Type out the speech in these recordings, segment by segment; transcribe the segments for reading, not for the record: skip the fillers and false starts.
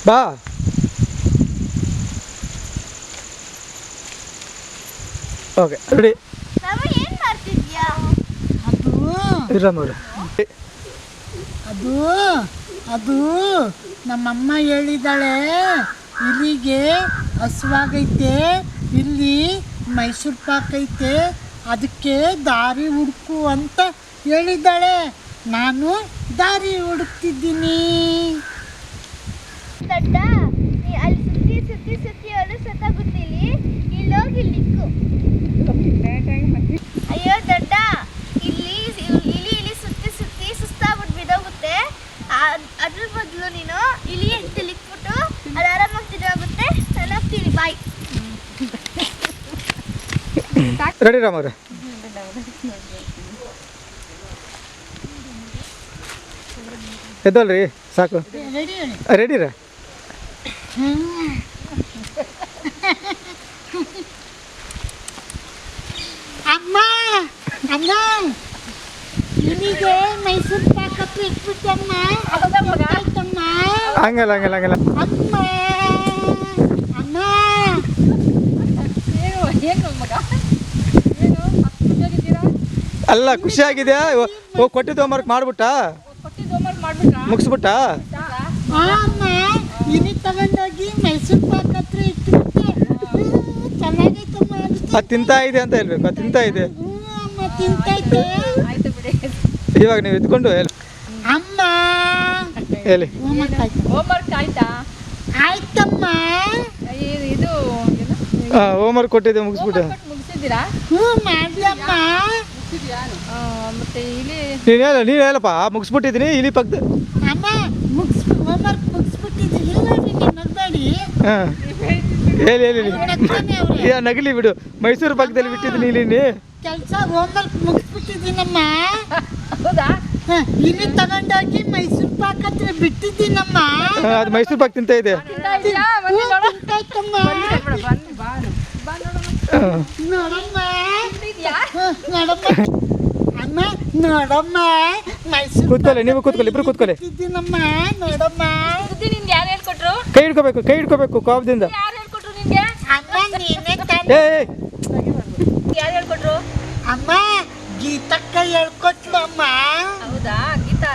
ಬಾ okay ready ಅದು ಅದು ನಮ್ಮಮ್ಮ ಹೇಳಿದಾಳೆ, ಇಲ್ಲಿಗೆ ಹಸುವಾಗೈತೆ, ಇಲ್ಲಿ ಮೈಸೂರು ಪಾಕ್ ಐತೆ, ಅದಕ್ಕೆ ದಾರಿ ಹುಡುಕು ಅಂತ ಹೇಳಿದ್ದಾಳೆ. ನಾನು ದಾರಿ ಹುಡುಕ್ತಿದ್ದೀನಿ. ಅಲ್ಲಿ ಸುತ್ತಿ ಸುತ್ತಿ ಅವರು ಸತ್ತಾಗುತ್ತಿಲ್ಲಿ ಇಲ್ಲೋಗಿ ಇಲ್ಲಿಕ್ಕು. ಅಯ್ಯೋ ದೊಡ್ಡ, ಇಲ್ಲಿ ಇಲ್ಲಿ ಸುತ್ತಿ ಸುತ್ತಿ ಸುಸ್ತಾಗ್ಬಿಟ್ಟು ಬಿದ್ದೋಗುತ್ತೆ. ಅದ್ರ ಬದಲು ನೀನು ಇಲಿ ಅಂತ ಲಿಕ್ಬಿಟ್ಟು ಅದು ಆರಾಮಾಗಿ ತಿನ್ನೋಗುತ್ತೆ. ನಾನು ಹೋಗ್ತೀನಿ, ಬಾಯ್. ರೆಡಿ ರಾಮವ್ರೆ? ಎದ್ದಲ್ರಿ ಸಾಕು. ರೆಡಿ ರೀ? ಅಮ್ಮ ಅಮ್ಮ, ಇಲ್ಲಿಗೆ ಮೈಸೂರು ಪಾಕ್ ಹತ್ರ ಇಟ್ಬಿಟ್ಟಮ್ಮ. ಹಂಗಲ್ಲ ಹಂಗಲ್ಲ ಹಂಗಲ್ಲ ಅಮ್ಮ ಅಮ್ಮ. ಅಲ್ಲ ಖುಷಿಯಾಗಿದೆಯಾ? ಹೋಗಿ ಕೊಟ್ಟಿದ್ದು ಹೋಮ್ವರ್ಕ್ ಮಾಡ್ಬಿಟ್ಟಾ? ಮುಗಿಸ್ಬಿಟ್ಟಾ? ಅಮ್ಮ, ಇನಿ ತಗೊಂಡೋಗಿ ಮೈಸೂರು ಪಾಕ್ ಹತ್ರ ಇಟ್ಬಿಟ್ಟೆ. ಚೆನ್ನಾಗೈತಮ್ಮ. ಅದು ತಿಂತಾ ಇದೆ ಅಂತ ಹೇಳ್ಬೇಕು. ಅದು ತಿಂತಾ ಇದೆ. ಅಮ್ಮ ತಿಂತೈತೆ. ಇವಾಗ ನೀವು ಎತ್ಕೊಂಡು ಹೇಳಿ. ಅಮ್ಮ ಹೇಳಿ. ಹೋಮ್ವರ್ಕ್ ಆಯ್ತಾ? ಆಯ್ತಮ್ಮ. ಇದು ಹೋಮ್ವರ್ಕ್ ಕೊಟ್ಟಿದ್ದೆ ಮುಗಿಸ್ಬಿಟ್ಟೆ. ಮುಗಿಸಿದ್ದೀರಾ? ಮಾಡ್ಲಮ್ಮ. ಮತ್ತೆ ಇಲ್ಲಿ ನೀನು ಹೇಳಪ್ಪ, ಮುಗಿಸ್ಬಿಟ್ಟಿದ್ದೀನಿ ಇಲಿ ಪಕ್ಕದ. ಅಮ್ಮ ಹೋಮ್ವರ್ಕ್ ಮುಗಿಸ್ಬಿಟ್ಟಿದ್ದೀನಿ. ನೀವು ನಗಬೇಡಿ. ಹಾಂ ಹೇಳಿ ಹೇಳಿ. ನಗಲಿ ಬಿಡು. ಮೈಸೂರು ಪಕ್ಕದಲ್ಲಿ ಬಿಟ್ಟಿದ್ದೀನಿ ಇಲ್ಲಿ. ಕೆಲಸ ಹೋಮ್ವರ್ಕ್ ಮುಗಿಸ್ಬಿಟ್ಟಿದ್ದೀನಮ್ಮ. ಹೌದಾ? ಇಲ್ಲಿ ತಗೊಂಡೋಗಿ ಮೈಸೂರು ಪಾಕ್ ಹತ್ರ ಬಿಟ್ಟಿದ್ದೀನಮ್ಮ. ಅದು ಮೈಸೂರು ಪಾಕ್ ತಿಂತಾ ಇದೆ. ತಿಂತಾಯ್ತಮ್ಮ. ನೋಡಮ್ಮ ನೋಡಮ್ಮ. ಅಮ್ಮ ನೋಡಮ್ಮ, ಮೈಸೂರು ಕೂತ್ಕೊಳ್ಳಿ, ನೀವು ಕೂತ್ಕೊಳ್ಳಿ, ಇಬ್ರು ಕೂತ್ಕೊಳ್ಳಿ. ಬಿಟ್ಟಿದ್ದೀನಮ್ಮ. ನೋಡಮ್ಮ. ನಿನ್ಗೆ ಯಾರು ಹೇಳ್ಕೊಟ್ರು? ಕೈ ಹಿಡ್ಕೋಬೇಕು ಕೋಪದಿಂದ. ಯಾರು ಹೇಳ್ಕೊಟ್ರು ನಿನ್ಗೆ? ಅಮ್ಮ ನೀನೇ ತಾನೇ. ಯಾರು ಹೇಳ್ಕೊಟ್ರು? ಅಮ್ಮ ಗೀತಕ್ಕ ಹೇಳ್ಕೊಟ್ಲು ಅಮ್ಮ. ಹೌದಾ? ಗೀತಾ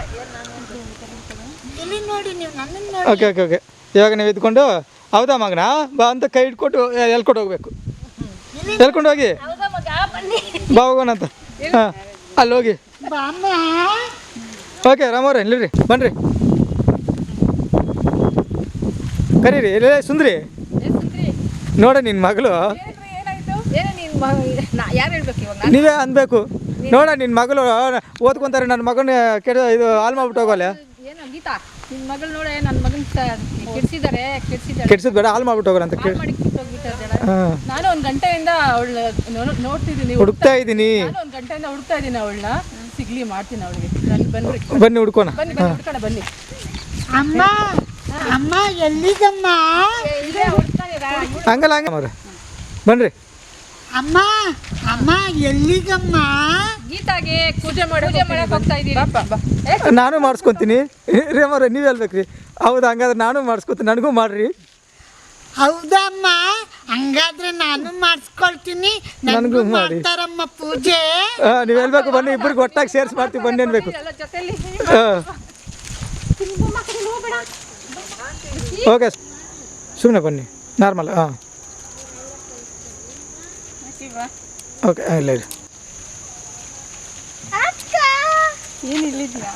ಇಲ್ಲಿ ನೋಡಿ, ನೀವು ನನ್ನನ್ನು ನೋಡಿ. Okay okay okay. ಇವಾಗ ನೀವು ಎತ್ಕೊಂಡು ಹೌದಾ ಮಗನ ಬಾ ಅಂತ ಕೈ ಹಿಡ್ಕೊಟ್ಟು ಹೇಳ್ಕೊಂಡು ಹೋಗ್ಬೇಕು. ಹೇಳ್ಕೊಂಡು ಹೋಗಿ ಹೌದಾ ಮಗ? ಬನ್ನಿ ಬಾ ಹೋಗೋಣ ಅಂತ. ಹಾಂ ಅಲ್ಲಿ ಹೋಗಿ. ಬಾಮ್ಮ. ಓಕೆ ರಾಮವ್ರೆ ಇಲ್ಲಿರಿ, ಬನ್ನಿರಿ, ಕರೀರಿ. ಇಲ್ಲ ಸುಂದ್ರಿ, ನೋಡ ನಿನ್ನ ಮಗಳು. ಏನಾಯ್ತು? ಏನೋ ಯಾರು ಹೇಳ್ಬೇಕು ಇವಾಗ? ನೀವೇ ಅನ್ಬೇಕು. ನೋಡ ನಿನ್ನ ಮಗಳು ಓದ್ಕೊಂತಾರೆ, ನನ್ನ ಮಗನ ಇದು ಹಾಳು ಮಾಡ್ಬಿಟ್ಟು ಹೋಗೋಲ್ಲ. ಏನೋ ಗೀತಾ, ನಿನ್ನ ಮಗಳು ನೋಡ, ನನ್ನ ಮಗನ ಕೆಡ್ಸಿದ್ದಾರೆ. ಕೆಡ್ಸಿದ್ ಬೇಡ, ಹಾಳು ಮಾಡ್ಬಿಟ್ಟು ಹೋಗೋಣ ಅಂತ ಕೇಳಿ. ನಾನು ಒಂದು ಗಂಟೆಯಿಂದ ಅವಳ ನೋಡ್ತಿದ್ದೀನಿ, ಹುಡುಕ್ತಾ ಇದ್ದೀನಿ. ನಾನು ಒಂದು ಗಂಟೆಯಿಂದ ಹುಡುಕ್ತಾ ಇದ್ದೀನಿ ಅವಳನ್ನ. ಸಿಗ್ಲಿ ಮಾಡ್ತೀನಿ ಅವಳಿಗೆ. ಬನ್ನಿ ಬನ್ನಿ ಹುಡ್ಕೋಣ. ಬನ್ನಿ ಹುಡ್ಕೋಣ ಬನ್ನಿ. ಅಮ್ಮ ಅಮ್ಮ ಎಲ್ಲಿಗಮ್ಮ? ಹಂಗಲ್ಲ ಹಂಗ ಬನ್ರಿ. ಅಮ್ಮ ಅಮ್ಮ ಎಲ್ಲಿಗಮ್ಮ? ಗೀತಾಗೆ ಪೂಜೆ ಮಾಡಕ್ಕೆ ಹೋಗ್ತಾ ಇದ್ದೀವಿ. ನಾನು ಮಾಡಿಸ್ಕೊತೀನಿ. ರೇಮವ್ರೆ ನೀವು ಹೇಳ್ಬೇಕ್ರಿ. ಹೌದಾ? ಹಂಗಾದ್ರೆ ನಾನು ಮಾಡಿಸ್ಕೊತೀನಿ, ನನಗೂ ಮಾಡ್ರಿ. ಹೌದಮ್ಮ, ಹಂಗಾದ್ರೆ ನಾನು ಮಾಡಿಸ್ಕೊಳ್ತೀನಿ. ನನಗೂ ಮಾಡ್ತಾರಮ್ಮ ಪೂಜೆ. ನೀವು ಹೇಳ್ಬೇಕು, ಬನ್ನಿ ಇಬ್ಬರಿಗೆ ಒಟ್ಟಾಗಿ ಸೇರಿಸಿ ಮಾಡ್ತೀವಿ, ಬನ್ನಿ ಅನ್ಬೇಕು. ಜೊತೆಲಿ ಓಕೆ ಸುಮ್ಮನೆ ಬನ್ನಿ, ನಾರ್ಮಲ್. ಹಾಂ ಓಕೆ ಇಲ್ಲ ಇಲ್ಲ. ಏನು ಇಲ್ಲಿದ್ಯಾ?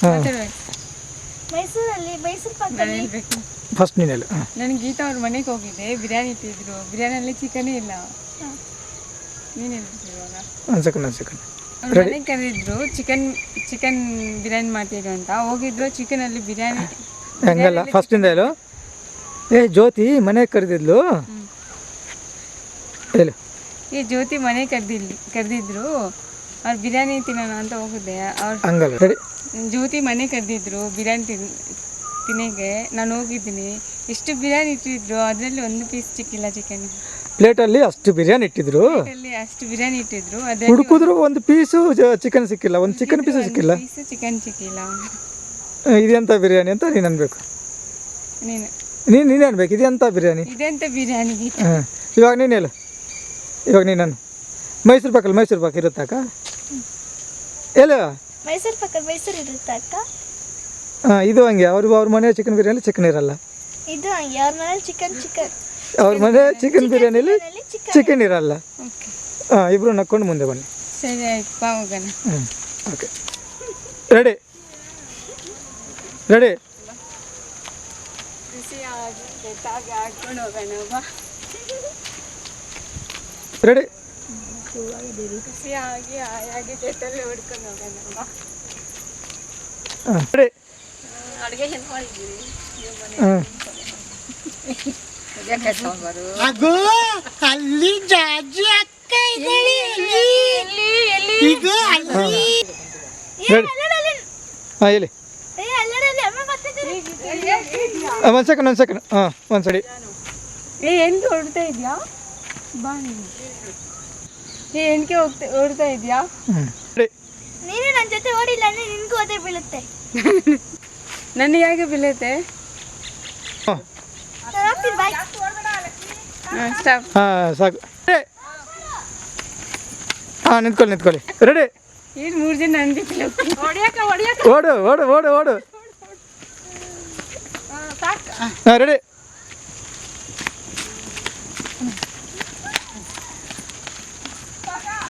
ಹಾಂ ಮೈಸೂರು ಪಾಕಲ್ಲಿ ಫಸ್ಟ್ ನೀನು ಹೇಳು. ನಾನು ಗೀತಾ ಅವ್ರ ಮನೆಗೆ ಹೋಗಿದ್ದೆ, ಬಿರಿಯಾನಿ ಇಟ್ಟಿದ್ರು. ಬಿರಿಯಾನಿಯಲ್ಲಿ ಚಿಕನೇ ಇಲ್ಲ. ನೀನು ಹೇಳ್ಬಿಟ್ಟು ಇವಾಗ ಒಂದು ಸೆಕೆಂಡ್ ಅವ್ರ ಮನೆಗೆ ಕರೆದಿದ್ರು, ಚಿಕನ್ ಬಿರಿಯಾನಿ ಮಾಡ್ತಿದ್ರು ಅಂತ ಹೋಗಿದ್ರು. ಚಿಕನಲ್ಲಿ ಬಿರಿಯಾನಿ ಹಂಗಲ್ಲ, ಫಸ್ಟಿಂದ ಹೇಳು. ಜ್ಯೋತಿ ಮನೆಗೆ ಕರೆದಿದ್ಲು, ಹೇಳು. ಜ್ಯೋತಿ ಮನೆ ಕರೆದಿದ್ರು, ಅವ್ರು ಬಿರಿಯಾನಿ ತಿನ್ನೋಣ ಅಂತ ಹೋಗಿದ್ದೆ. ಅವ್ರು ಹಂಗಲ್ಲ ರೆಡಿ. ಜ್ಯೋತಿ ಮನೆ ಕರೆದಿದ್ರು ಬಿರಿಯಾನಿ ತಿನ್ನೋಕ್ಕೆ. ನಾನು ಹೋಗಿದ್ದೀನಿ. ಎಷ್ಟು ಬಿರಿಯಾನಿ ಇಟ್ಟಿದ್ರು, ಅದರಲ್ಲಿ ಒಂದು ಪೀಸ್ ಸಿಕ್ಕಿಲ್ಲ. ಚಿಕನ್ ಪ್ಲೇಟಲ್ಲಿ ಅಷ್ಟು ಬಿರಿಯಾನಿ ಇಟ್ಟಿದ್ರು, ಅಷ್ಟು ಬಿರಿಯಾನಿ ಇಟ್ಟಿದ್ರು. ಹುಡುಕಿದ್ರು ಒಂದು ಪೀಸು ಚಿಕನ್ ಸಿಕ್ಕಿಲ್ಲ, ಒಂದು ಚಿಕನ್ ಪೀಸು ಸಿಕ್ಕಿಲ್ಲ. ಚಿಕನ್ ಸಿಕ್ಕಿಲ್ಲ. ಇದೆಂಥ ಬಿರಿಯಾನಿ ಅಂತ ನೀನು ಅನ್ಬೇಕು. ನೀನು ನೀನೇ ಅನ್ಬೇಕು ಇದೆಂಥ ಬಿರಿಯಾನಿ. ಇದೆಂತ ಬಿರಿಯಾನಿ ಗೀತ? ಹಾಂ ಇವಾಗ ನೀನು ಹೇಳು. ಇವಾಗ ನೀನು ಮೈಸೂರು ಪಾಕ್ ಇರುತ್ತಾಕ ಹೇಳು. ಮೈಸೂರು ಪಾಕ ಮೈಸೂರು ಇರುತ್ತೆ ಅಕ್ಕ. ಹಾಂ ಇದು ಹಂಗೆ ಅವ್ರ ಮನೆ ಚಿಕನ್ ಬಿರಿಯಾನಿ ಚಿಕನ್ ಇರಲ್ಲ. ಇದು ಹಂಗೆ ಅವ್ರ ಮನೇಲಿ ಚಿಕನ್ ಅವ್ರ ಮನೆ ಚಿಕನ್ ಬಿರಿಯಾನಿಲಿ ಚಿಕನ್ ಇರಲ್ಲ. ಓಕೆ ಹಾಂ ಇಬ್ಬರು ನಕ್ಕೊಂಡು ಮುಂದೆ ಬನ್ನಿ. ಸರಿ ಆಯ್ತು ಬಾ ಹೋಗೋಣ. ಹ್ಞೂ ಓಕೆ ರೆಡಿ ಖುಷಿಯಾಗಿ ಬೆಟ್ಟಾಗಿ ಆಡ್ಕೊಂಡು ಹೋಗೋಣ ಬಾ. ರೆಡಿ ಖುಷಿಯಾಗಿ ಆಯಾಗಿ ಜೊತೆಲಿ ಹೊಡ್ಕೊಂಡು ಹೋಗೋಣ ಬಾ. ಹಾಂ ರೆಡಿ ಅಡುಗೆ ಹೆಂಗೆ ಮಾಡಿದ್ದೀರಿ? ಹಾಂ ಅಗೋ ಅಲ್ಲಿ ಜಾಜಿ ಅಕ್ಕ ಇದ್ದಾಳೆ ಈಗ ಅಲ್ಲಿ ರೆಡಿ ಹಾಂ ಹೇಳಿ. ಒಂದು ಸೆಕೆಂಡ್ ಹಾಂ ಒಂದು ಸರಿ. ಹೆಣ್ಗೆ ಹೊಡ್ತಾ ಇದೆಯಾ? ಬಾ ನೀನು. ಹೆಣ್ಗೆ ಹೊಡ್ತಾ ಇದೆಯಾ? ಹ್ಞೂ ರೆಡಿ ನೀನು ನನ್ನ ಜೊತೆ ಓಡಿಲ್ಲ ಅಂದ್ರೆ ನಿನ್ಗೂ ಅದೇ ಬೀಳುತ್ತೆ. ನನಗೆ ಯಾಕೆ ಬೀಳುತ್ತೆ? ಹಾಂ ನಾನು ಹೋಗ್ತೀನಿ ಬಾಯ್. ಸ್ಟಾಪ್. ಹಾಂ ಸಾಕು ರೆಡಿ. ಹಾಂ ನಿಂತ್ಕೊಳ್ಳಿ ರೆಡಿ. ಏನು 3 ಜನ ಅಂದಿತ್ತಿಲ್ಲ. ಓಡು ಹಾಂ ರೆಡಿ.